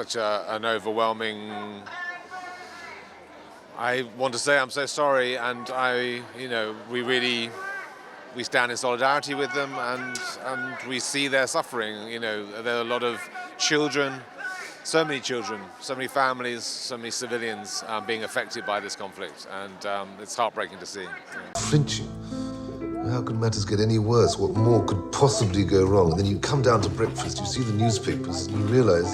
Such an overwhelming. I want to say I'm so sorry, and we stand in solidarity with them, and we see their suffering. There are a lot of children, so many families, so many civilians being affected by this conflict, and it's heartbreaking to see. Flinching. How could matters get any worse? What more could possibly go wrong? And then you come down to breakfast, you see the newspapers, and you realise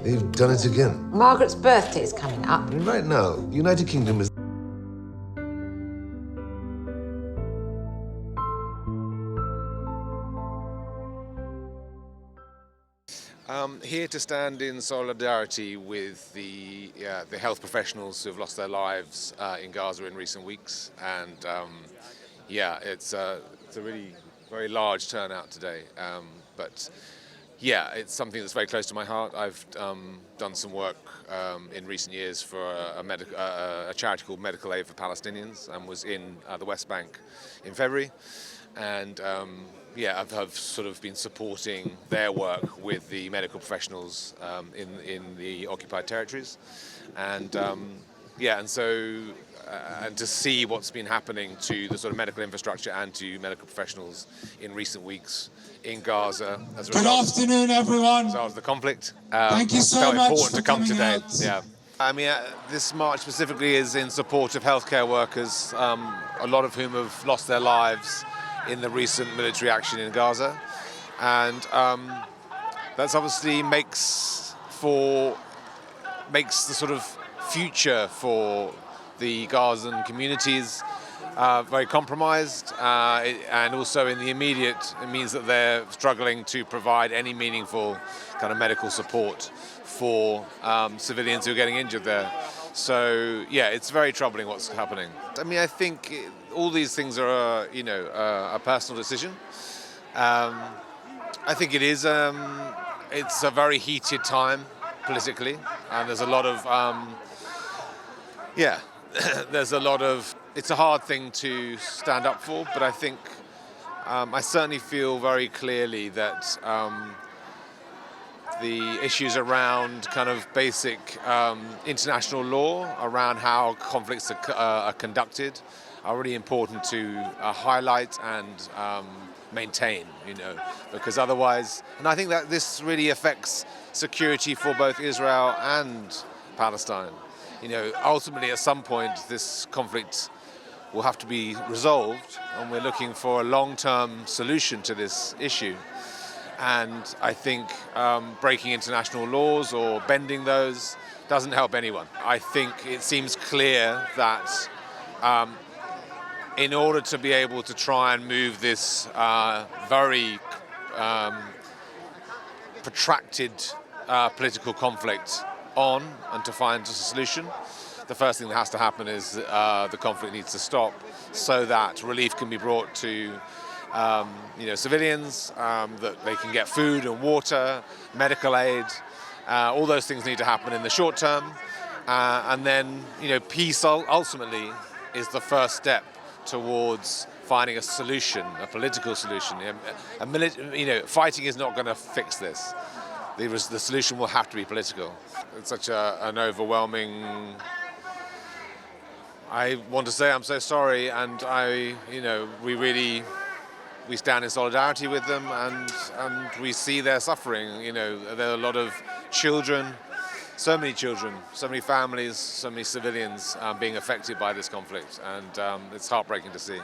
they've done it again. Margaret's birthday is coming up. I mean, right now, the United Kingdom is... Here to stand in solidarity with the health professionals who have lost their lives in Gaza in recent weeks, and it's a really very large turnout today. But it's something that's very close to my heart. I've done some work in recent years for a charity called Medical Aid for Palestinians, and was in the West Bank in February. And I've sort of been supporting their work with the medical professionals in the occupied territories, and to see what's been happening to the sort of medical infrastructure and to medical professionals in recent weeks in Gaza as a result. Good afternoon, everyone. As a result of the conflict. Thank you so felt much important for to come coming today. out. Yeah. I mean, this march specifically is in support of healthcare workers, a lot of whom have lost their lives in the recent military action in Gaza, and that's obviously makes the sort of future for the Gazan communities very compromised, and also in the immediate, it means that they're struggling to provide any meaningful kind of medical support for civilians who are getting injured there. So it's very troubling what's happening. I mean, I think all these things are a personal decision. I think it is it's a very heated time politically, and there's a lot of it's a hard thing to stand up for, but I think I certainly feel very clearly that the issues around kind of basic international law, around how conflicts are conducted, are really important to highlight and maintain, because otherwise, and I think that this really affects security for both Israel and Palestine. Ultimately at some point this conflict will have to be resolved, and we're looking for a long-term solution to this issue. And I think breaking international laws or bending those doesn't help anyone. I think it seems clear that in order to be able to try and move this very protracted political conflict on and to find a solution, the first thing that has to happen is the conflict needs to stop, so that relief can be brought to civilians, that they can get food and water, medical aid. All those things need to happen in the short term, and then peace ultimately is the first step towards finding a solution, a political solution. Fighting is not going to fix this. The solution will have to be political. It's such an overwhelming. I want to say I'm so sorry, and we stand in solidarity with them, and we see their suffering. There are a lot of children, so many families, so many civilians being affected by this conflict, and it's heartbreaking to see.